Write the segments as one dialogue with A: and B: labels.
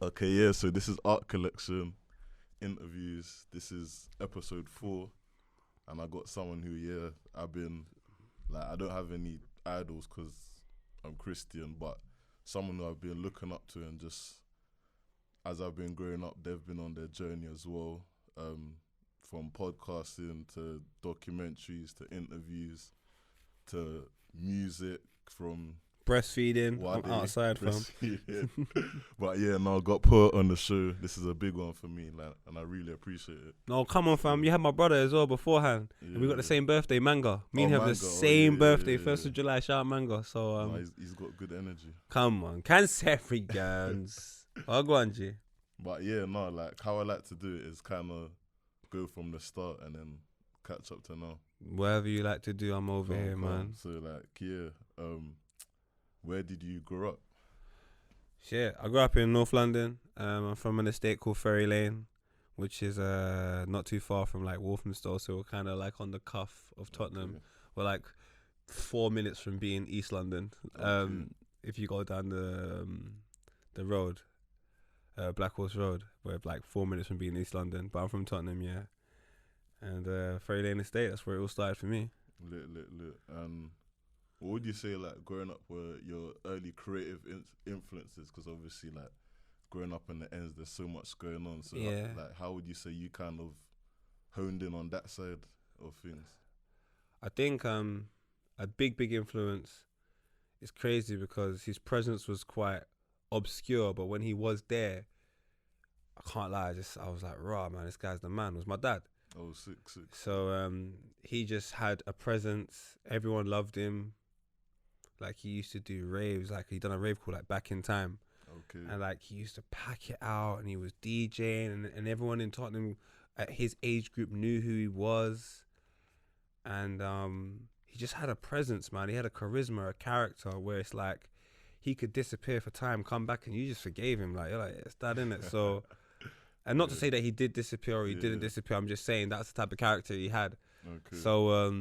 A: Okay, yeah, so this is Art Collection Interviews. This is episode 4. And I got someone who, I've been, like, I don't have any idols because I'm Christian, but someone who I've been looking up to, and just as I've been growing up, they've been on their journey as well. From podcasting to documentaries to interviews to music, from
B: breastfeeding. I'm outside, fam.
A: But yeah, no, I got put on the show. This is a big one for me, like, and I really appreciate it.
B: No, come on, fam. You had my brother as well beforehand.
A: Yeah.
B: And we got the same birthday, Manga. Me and him have the same birthday, 1st of July. Shout out Manga. So,
A: no, he's got good energy.
B: Come on. Cancer-free guns. I'll go on, G.
A: But yeah, no, like, how I like to do it is kind of go from the start and then catch up to now.
B: Whatever you like to do, I'm over here, man.
A: So, like, where did you grow up?
B: Shit, I grew up in North London. I'm from an estate called Ferry Lane, which is not too far from like Walthamstow, so we're kind of like on the cuff of Tottenham. Okay. We're like 4 minutes from being East London. If you go down the road, Black Horse Road, we're like 4 minutes from being East London. But I'm from Tottenham, yeah. And Ferry Lane Estate, that's where it all started for me.
A: Lit. What would you say, like, growing up were your early creative influences? Because obviously, like, growing up in the ends, there's so much going on. So,
B: yeah.
A: like, how would you say you kind of honed in on that side of things?
B: I think a big influence is crazy because his presence was quite obscure, but when he was there, I can't lie, I was like, rah, man, this guy's the man. It was my dad.
A: Oh, sick.
B: So he just had a presence. Everyone loved him. Like, he used to do raves. Like, he done a rave called, like, Back in Time.
A: Okay.
B: And, like, he used to pack it out, and he was DJing, and everyone in Tottenham at his age group knew who he was. And he just had a presence, man. He had a charisma, a character, where it's like he could disappear for time, come back, and you just forgave him. Like, you're like, it's that, innit? So, and not to say that he did disappear or he didn't disappear. I'm just saying that's the type of character he had.
A: Okay.
B: So,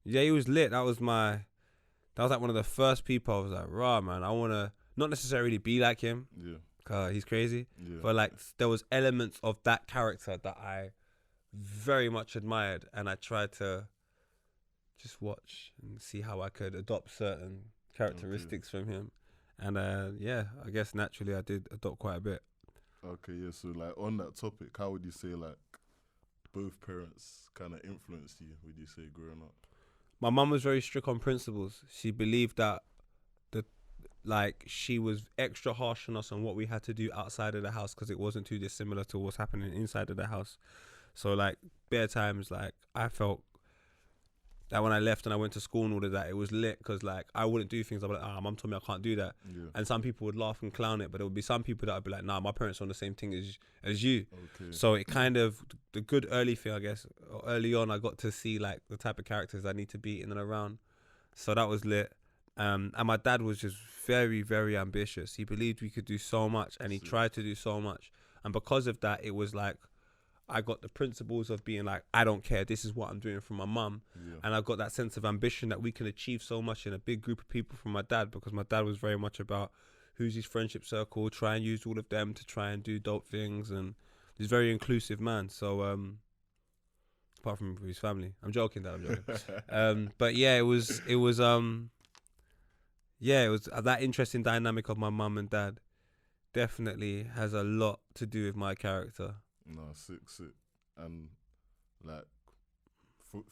B: yeah, he was lit. That was like one of the first people I was like, rah, man, I want to not necessarily be like him.
A: Yeah.
B: Cause he's crazy.
A: Yeah.
B: But like, there was elements of that character that I very much admired, and I tried to just watch and see how I could adopt certain characteristics from him. And yeah, I guess naturally I did adopt quite a bit.
A: Okay, yeah. So, like, on that topic, how would you say, like, both parents kind of influenced you, would you say, growing up?
B: My mum was very strict on principles. She believed that she was extra harsh on us on what we had to do outside of the house because it wasn't too dissimilar to what's happening inside of the house. So, like, bare times, like, I felt that when I left and I went to school and all of that, it was lit because, like, I wouldn't do things. I'd be like, mum told me I can't do that.
A: Yeah.
B: And some people would laugh and clown it, but there would be some people that would be like, nah, my parents are on the same thing as you.
A: Okay.
B: So it kind of, the good early thing, I guess, early on, I got to see, like, the type of characters I need to be in and around. So that was lit. And my dad was just very, very ambitious. He believed we could do so much, and he tried to do so much. And because of that, it was like, I got the principles of being like, I don't care, this is what I'm doing for my mum. Yeah. And I got that sense of ambition that we can achieve so much in a big group of people from my dad, because my dad was very much about who's his friendship circle, try and use all of them to try and do dope things. And he's a very inclusive man. So, apart from his family, I'm joking, Dad, I'm joking. But yeah, it was that interesting dynamic of my mum and dad definitely has a lot to do with my character.
A: No, sick. And, like,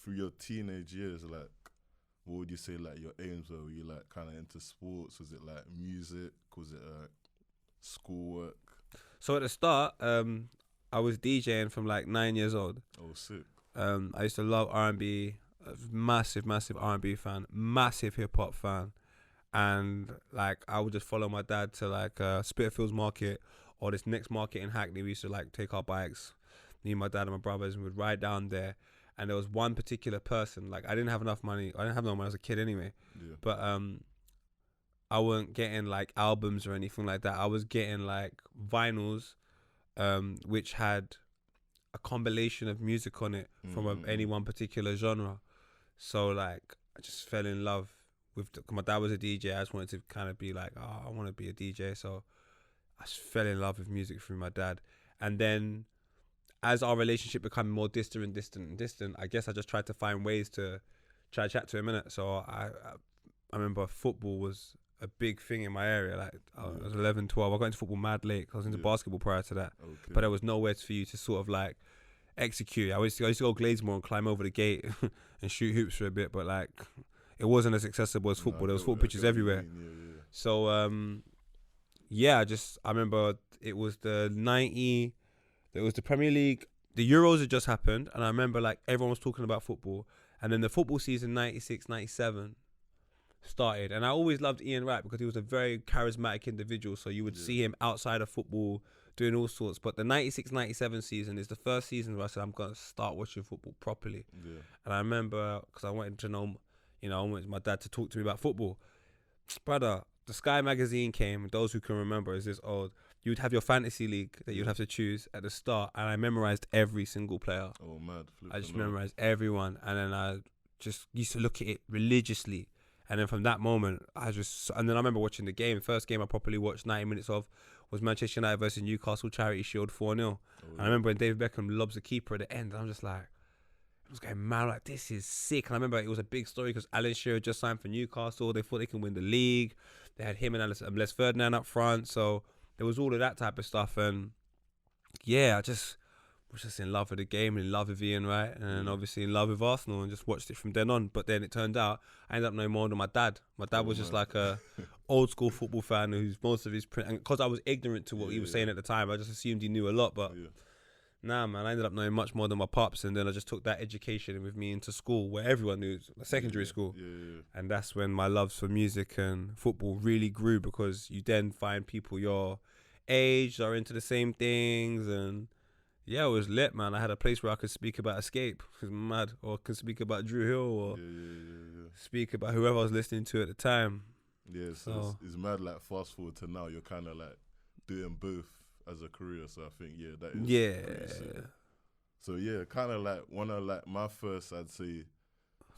A: through your teenage years, like, what would you say, like, your aims were? Were you, like, kind of into sports? Was it, like, music? Was it, schoolwork?
B: So at the start, I was DJing from, like, 9 years old.
A: Oh, sick.
B: I used to love R&B, massive R&B fan, massive hip-hop fan. And, like, I would just follow my dad to, like, Spitalfields Market, or this next market in Hackney. We used to, like, take our bikes, me, my dad and my brothers, and we'd ride down there. And there was one particular person, like, I didn't have enough money. I didn't have no money when I was a kid anyway. Yeah. But I wasn't getting, like, albums or anything like that. I was getting, like, vinyls, which had a combination of music on it from any one particular genre. So, like, I just fell in love with my dad was a DJ. I just wanted to kind of be like, I want to be a DJ. So I fell in love with music through my dad. And then as our relationship became more distant, I guess I just tried to find ways to try to chat to him, innit? So I remember football was a big thing in my area. Like I was 11, 12. I got into football mad late. I was into basketball prior to that.
A: Okay.
B: But there was nowhere for you to sort of like execute. I used to go Gladesmore and climb over the gate and shoot hoops for a bit, but like it wasn't as accessible as football. There was football pitches everywhere. So I remember it was the Premier League. The Euros had just happened, and I remember like everyone was talking about football, and then the football season 96, 97 started, and I always loved Ian Wright because he was a very charismatic individual, so you would see him outside of football doing all sorts. But the 96, 97 season is the first season where I said I'm going to start watching football properly. And I remember, because I wanted to know, I wanted my dad to talk to me about football. Brother, the Sky magazine came. Those who can remember, is this old. You'd have your fantasy league that you'd have to choose at the start, and I memorized every single player.
A: Oh, mad.
B: I just memorized everyone, and then I just used to look at it religiously. And then from that moment, and then I remember watching the game. First game I properly watched 90 minutes of was Manchester United versus Newcastle Charity Shield 4-0. And I remember when David Beckham lobs the keeper at the end, and I'm just like, I was going mad, like, this is sick. And I remember it was a big story because Alan Shearer just signed for Newcastle. They thought they can win the league. They had him and Les Ferdinand up front. So there was all of that type of stuff. And yeah, I just was just in love with the game, in love with Ian Wright, and obviously in love with Arsenal, and just watched it from then on. But then it turned out I ended up knowing more than my dad. My dad was just like a old school football fan who's most of his print, and because I was ignorant to what he was saying at the time, I just assumed he knew a lot. But nah, man, I ended up knowing much more than my pops, and then I just took that education with me into school where everyone knew, secondary school. And that's when my loves for music and football really grew, because you then find people your age are into the same things. And yeah, it was lit, man. I had a place where I could speak about Escape, which was mad, or could speak about Drew Hill, or speak about whoever I was listening to at the time. Yeah,
A: so it's mad. Like fast forward to now, you're kind of like doing both as a career. So I think that is sick. So yeah, kind of like one of like my first, I'd say,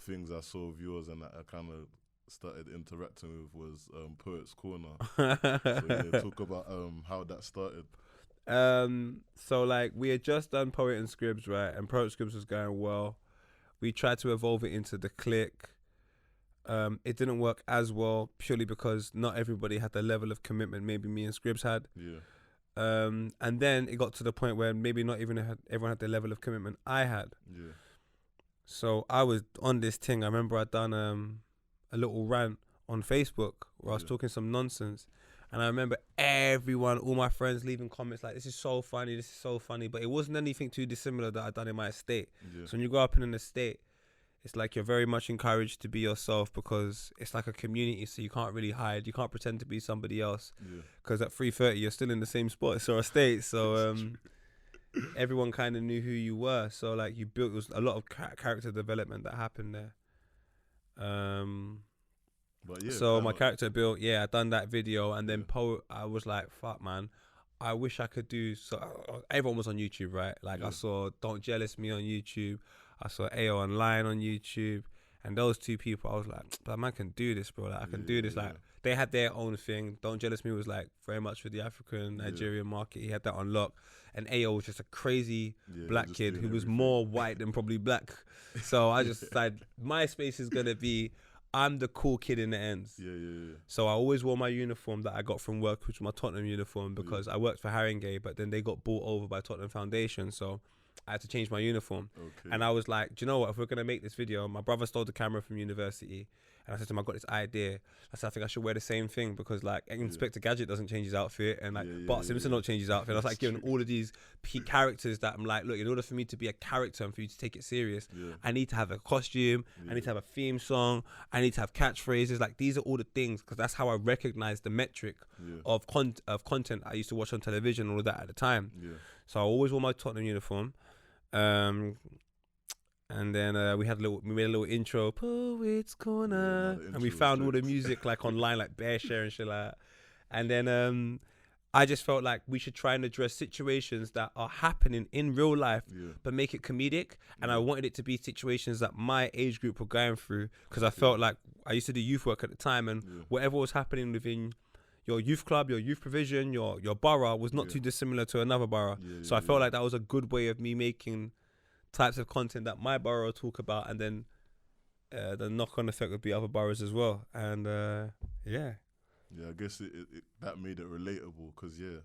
A: things I saw of yours and that I kind of started interacting with was Poets Corner. So yeah, talk about how that started.
B: So like we had just done Poet and Scribs, right? And Poet Scribs was going well. We tried to evolve it into The Click. It didn't work as well purely because not everybody had the level of commitment maybe me and Scribs had. And then it got to the point where maybe not even everyone had the level of commitment I had. So I was on this thing. I remember I'd done a little rant on Facebook where I was talking some nonsense. And I remember everyone, all my friends leaving comments like, this is so funny. But it wasn't anything too dissimilar that I'd done in my estate. So when you grow up in an estate, it's like you're very much encouraged to be yourself because it's like a community, so you can't really hide. You can't pretend to be somebody else because at 3:30 you're still in the same spot. It's our estate. So everyone kind of knew who you were. So like you built, it was a lot of character development that happened there.
A: But yeah,
B: so my character built, I done that video, and then I was like, fuck man, I wish I could do, so everyone was on YouTube, right? Like I saw Don't Jealous Me on YouTube, I saw AO Online on YouTube, and those two people, I was like, that man can do this, bro. Like I can do this. Like they had their own thing. Don't Jealous Me was like very much for the African Nigerian market. He had that on lock, and AO was just a crazy black kid who was more white than probably black. So I just decided my space is gonna be, I'm the cool kid in the ends. So I always wore my uniform that I got from work, which was my Tottenham uniform, because I worked for Haringey, but then they got bought over by Tottenham Foundation, so I had to change my uniform. And I was like, do you know what? If we're going to make this video, my brother stole the camera from university, and I said to him, I got this idea. I said, I think I should wear the same thing because like Inspector Gadget doesn't change his outfit, and like Bart Simpson don't change his outfit. I was like giving all of these characters that I'm like, look, in order for me to be a character and for you to take it serious, I need to have a costume, I need to have a theme song, I need to have catchphrases. Like these are all the things, because that's how I recognize the metric of content I used to watch on television, all of that at the time. So I always wore my Tottenham uniform. And then we made a little intro, Poets Corner, and we found all the music like online, like Bear Share and shit like that. And then I just felt like we should try and address situations that are happening in real life, but make it comedic. And I wanted it to be situations that my age group were going through, because I felt like I used to do youth work at the time, and whatever was happening within your youth club, your youth provision, your borough was not
A: Yeah.
B: too dissimilar to another borough.
A: Yeah,
B: So I
A: yeah,
B: felt
A: yeah.
B: like that was a good way of me making types of content that my borough talk about, and then the knock-on effect would be other boroughs as well. And yeah.
A: Yeah, I guess that made it relatable because, yeah,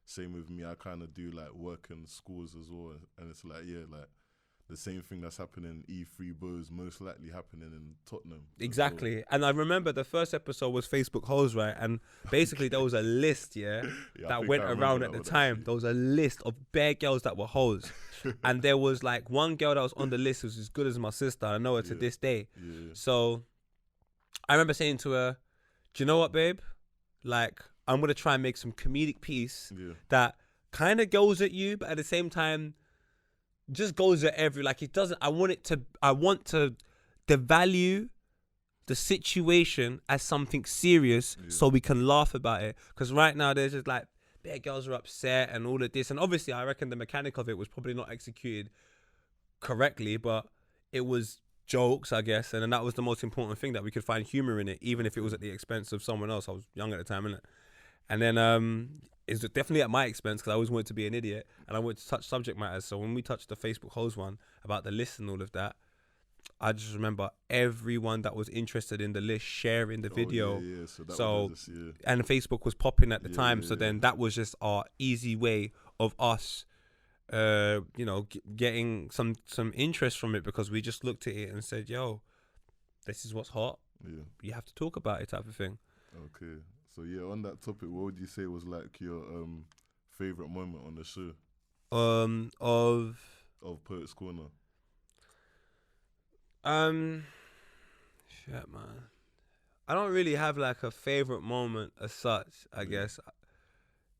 A: same with me. I kind of do like work in schools as well. And it's like, yeah, like the same thing that's happening in E3 Bows most likely happening in Tottenham.
B: Exactly.
A: Well.
B: And I remember the first episode was Facebook hoes, right? And basically there was a list,
A: Yeah,
B: that went around at the time. There was a list of bare girls that were hoes. And there was like one girl that was on the list who was as good as my sister. I know her to this day.
A: Yeah.
B: So I remember saying to her, do you know what, babe? Like, I'm going to try and make some comedic piece that kind of goes at you, but at the same time, just goes at like it doesn't. I want to devalue the situation as something serious so we can laugh about it. Because right now there's just like bare girls are upset and all of this, and obviously I reckon the mechanic of it was probably not executed correctly, but it was jokes, I guess, and then that was the most important thing, that we could find humor in it, even if it was at the expense of someone else. I was young at the time, innit? And then it's definitely at my expense because I always wanted to be an idiot and I wanted to touch subject matters. So when we touched the Facebook hoes one about the list and all of that, I just remember everyone that was interested in the list sharing the video. And Facebook was popping at the time. So then that was just our easy way of us, getting some interest from it, because we just looked at it and said, yo, this is what's hot. Yeah. You have to talk about it, type of thing.
A: Okay. So yeah, on that topic, what would you say was like your favorite moment on the show? Of Poets Corner.
B: Shit, man. I don't really have like a favorite moment as such, I guess.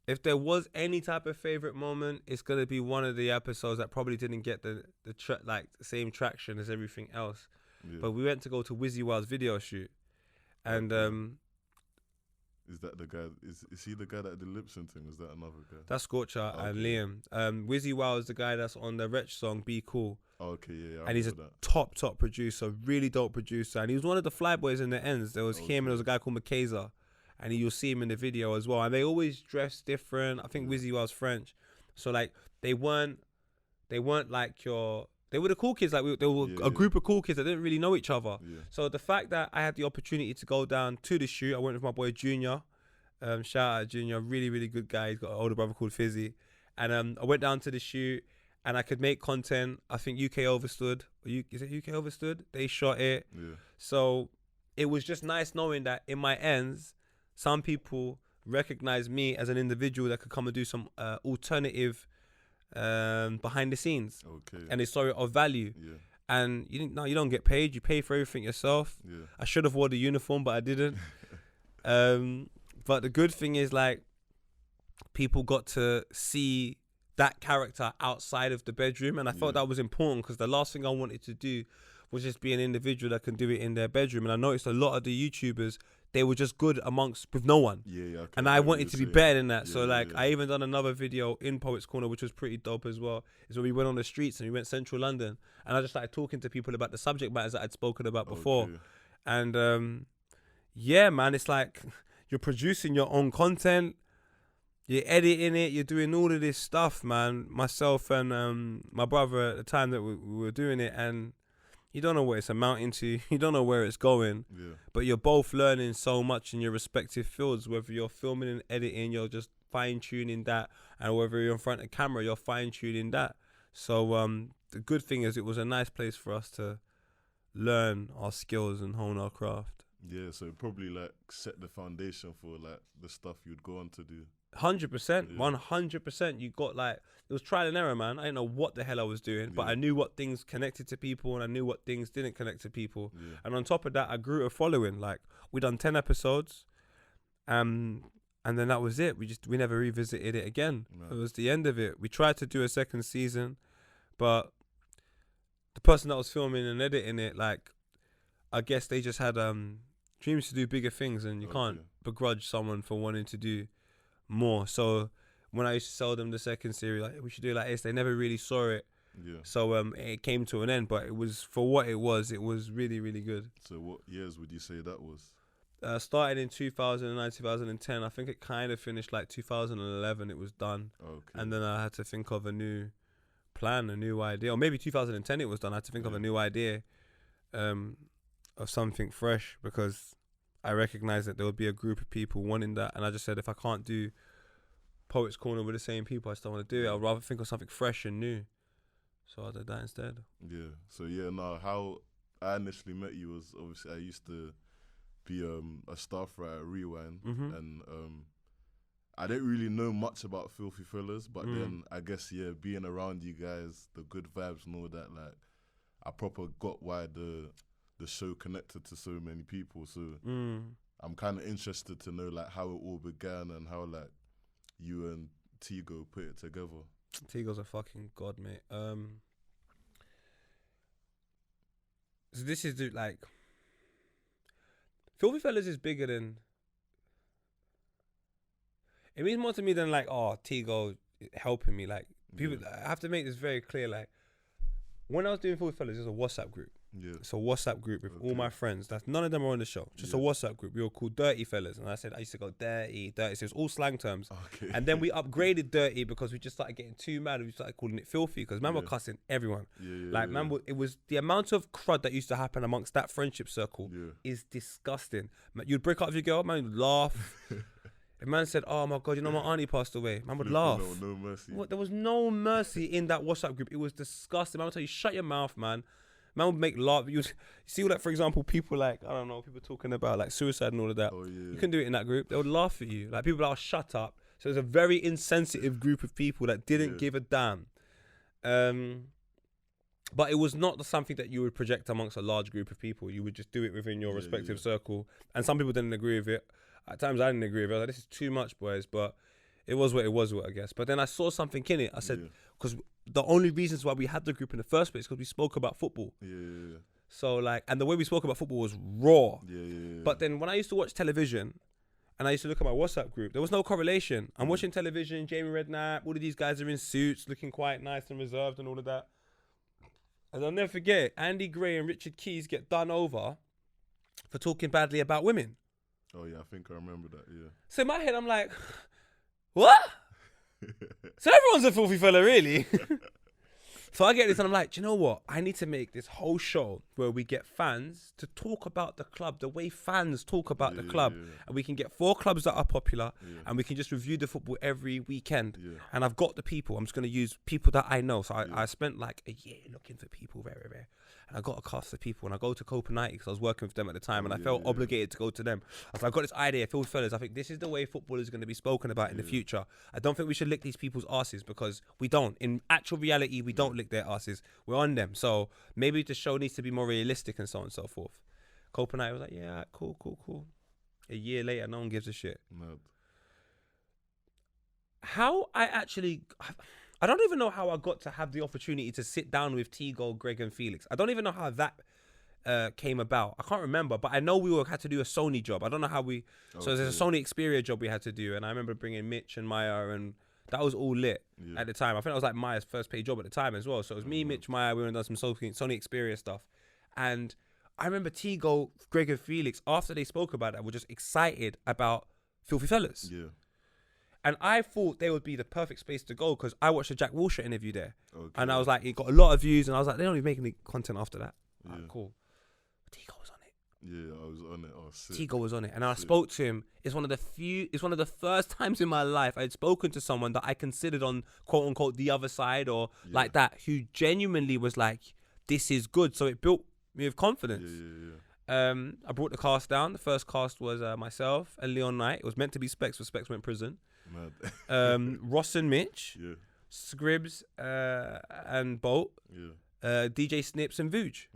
B: If there was any type of favorite moment, it's gonna be one of the episodes that probably didn't get the same traction as everything else. Yeah. But we went to go to Wizzy Wild's video shoot, and
A: is that the guy? Is he the guy that did lip syncing? Is that another guy?
B: That's Scorcher and Liam. Wizzy Wild is the guy that's on the Wretch song "Be Cool."
A: Okay, yeah.
B: And he's a top producer, really dope producer, and he was one of the flyboys in the ends. There was him, and there was a guy called Makeza, and you'll see him in the video as well. And they always dress different. I think Wizzy Wild's French, so like they weren't like they were the cool kids. Like they were a group of cool kids that didn't really know each other. Yeah. So the fact that I had the opportunity to go down to the shoot, I went with my boy Junior. Shout out Junior, really, really good guy. He's got an older brother called Fizzy. And I went down to the shoot and I could make content. I think UK Overstood. Is it UK Overstood? They shot it. Yeah. So it was just nice knowing that in my ends, some people recognize me as an individual that could come and do some alternative behind the scenes. Okay. And they saw it of value. Yeah. And you don't get paid. You pay for everything yourself. Yeah. I should have wore the uniform, but I didn't. But the good thing is, like, people got to see that character outside of the bedroom, and I thought that was important, because the last thing I wanted to do was just be an individual that can do it in their bedroom. And I noticed a lot of the YouTubers, they were just good with no one. Yeah. And I wanted to be better than that. So I even done another video in Poets Corner, which was pretty dope as well. Is when we went on the streets and we went central London, and I just started talking to people about the subject matters that I'd spoken about before. And yeah, man, it's like you're producing your own content, you're editing it, you're doing all of this stuff, man. Myself and my brother at the time that we were doing it, and you don't know what it's amounting to. You don't know where it's going. Yeah. But you're both learning so much in your respective fields. Whether you're filming and editing, you're just fine-tuning that. And whether you're in front of camera, you're fine-tuning that. So the good thing is it was a nice place for us to learn our skills and hone our craft.
A: Yeah, so it probably like set the foundation for like the stuff you'd go on to do.
B: 100%, 100%. You got like, it was trial and error, man. I didn't know what the hell I was doing, but I knew what things connected to people and I knew what things didn't connect to people. Yeah. And on top of that, I grew a following. Like, we done 10 episodes, and then that was it. We never revisited it again. No. It was the end of it. We tried to do a second season, but the person that was filming and editing it, like, I guess they just had dreams to do bigger things, and you can't begrudge someone for wanting to do more. So when I used to sell them the second series, like, we should do it like this, they never really saw it. Yeah. So it came to an end, but it was, for what it was really, really good.
A: So what years would you say that was?
B: Started in 2009, 2010. I think it kind of finished like 2011. It was done.
A: Okay.
B: And then I had to think of a new plan, a new idea. Or maybe 2010 it was done. I had to think of a new idea of something fresh, because I recognized that there would be a group of people wanting that. And I just said, if I can't do Poets Corner with the same people, I still want to do it. I'd rather think of something fresh and new. So I did that instead.
A: Yeah. So how I initially met you was, obviously I used to be a staff writer at Rewind, and I didn't really know much about Filthy Fellas, but then I guess being around you guys, the good vibes and all that, like I proper got why the show connected to so many people. So I'm kind of interested to know like how it all began and how like you and Tigo put it together.
B: Tigo's a fucking god, mate. So this is like Filthy Fellas is bigger than. It means more to me than like, oh, Tigo helping me. Like people, I have to make this very clear. Like when I was doing Filthy Fellas, there's a WhatsApp group. Yeah. It's a WhatsApp group with all my friends. That's none of them are on the show. Just a WhatsApp group. We were called Dirty Fellas, and I used to go dirty. So it's all slang terms. Okay. And then we upgraded Dirty because we just started getting too mad. We started calling it Filthy because man were cussing everyone. It was the amount of crud that used to happen amongst that friendship circle is disgusting. You'd break up with your girl, man would laugh. A man said, "Oh my God, you know my auntie passed away." Man would laugh.
A: No mercy.
B: What? There was no mercy in that WhatsApp group. It was disgusting. Man would tell you, "Shut your mouth, man." Man would make laugh. You see, like for example, people like I don't know, people talking about like suicide and all of that. Oh, yeah. You couldn't do it in that group. They would laugh at you. Like people like, oh, "Shut up." So it was a very insensitive group of people that didn't give a damn. But it was not something that you would project amongst a large group of people. You would just do it within your respective circle. And some people didn't agree with it. At times I didn't agree with it. I was like, this is too much, boys. But it was what it was, I guess. But then I saw something in it. I said, because the only reasons why we had the group in the first place is because we spoke about football. So like, and the way we spoke about football was raw. But then when I used to watch television and I used to look at my WhatsApp group, there was no correlation. I'm watching television, Jamie Redknapp, all of these guys are in suits, looking quite nice and reserved and all of that. And I'll never forget, Andy Gray and Richard Keys get done over for talking badly about women.
A: Oh yeah, I think I remember that,
B: So in my head, I'm like, what? So everyone's a filthy fella, really? So I get this and I'm like, do you know what? I need to make this whole show where we get fans to talk about the club the way fans talk about the club. And we can get 4 clubs that are popular and we can just review the football every weekend. And I've got the people. I'm just going to use people that I know. So I spent like a year looking for people very rare. And I got a cast of people and I go to Copenhagen because I was working with them at the time and I felt obligated to go to them. I was like, I got this idea, Filthy Fellas. I think this is the way football is going to be spoken about in the future. I don't think we should lick these people's asses because we don't. In actual reality, we don't lick their asses. We're on them. So maybe the show needs to be more realistic and so on and so forth. Copenhagen was like, yeah, cool. A year later, no one gives a shit.
A: Mad.
B: How I don't even know how I got to have the opportunity to sit down with Tigo, Greg and Felix. I don't even know how that came about. I can't remember, but I know we had to do a Sony job. I don't know how we... So there's a Sony Xperia job we had to do, and I remember bringing Mitch and Maya, and that was all lit at the time. I think that was like Maya's first paid job at the time as well. So it was me, Mitch, Maya, we were doing some Sony Xperia stuff. And I remember Tigo, Greg and Felix, after they spoke about that, were just excited about Filthy Fellas. Yeah. And I thought they would be the perfect space to go because I watched the Jack Wilshere interview there. Okay. And I was like, it got a lot of views. And I was like, they don't even make any content after that. Yeah. Right, cool. Tigo was on it.
A: Yeah, I was on it. Oh, sick.
B: Tigo was on it. And I spoke to him. It's one of the first times in my life I had spoken to someone that I considered on quote unquote the other side or like that, who genuinely was like, this is good. So it built me with confidence. I brought the cast down. The first cast was myself and Leon Knight. It was meant to be Specs, but Specs went in prison. Ross and Mitch, Scribs and Bolt, DJ Snips and Vuj.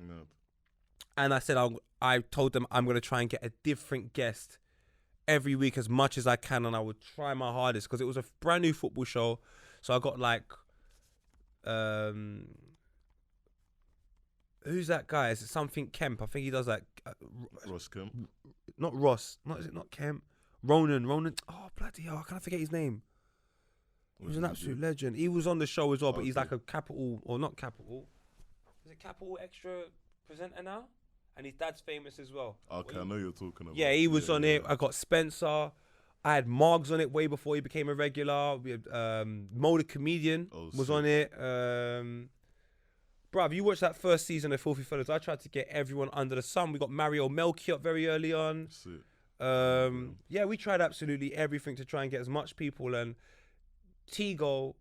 B: And I said, I told them I'm going to try and get a different guest every week as much as I can, and I would try my hardest because it was a brand new football show. So I got like, who's that guy? Is it something Kemp? I think he does like
A: Ross Kemp.
B: Not Ross. Is it not Kemp? Ronan. Oh, bloody hell. How can I forget his name? He was an absolute legend. He was on the show as well, but he's like a Capital, or not Capital. Is it Capital Extra presenter now? and his dad's famous as well.
A: Okay, I know you're talking about.
B: Yeah, he was on it. I got Spencer. I had Margs on it way before he became a regular. We had Mo the Comedian was on it. Bruv, you watched that first season of Filthy Fellas. I tried to get everyone under the sun. We got Mario Melchior very early on. Yeah, we tried absolutely everything to try and get as much people. And Tigo,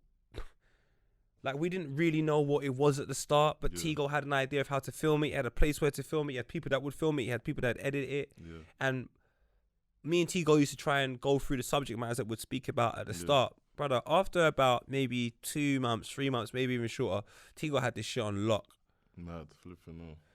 B: like, we didn't really know what it was at the start, but Tigo had an idea of how to film it. He had a place where to film it. He had people that would film it. He had people that edit it.
A: Yeah.
B: And me and Tigo used to try and go through the subject matters that we'd speak about at the start. Brother, after about maybe 2 months, 3 months, maybe even shorter, Tigo had this shit on lock.
A: Mad, flipping off.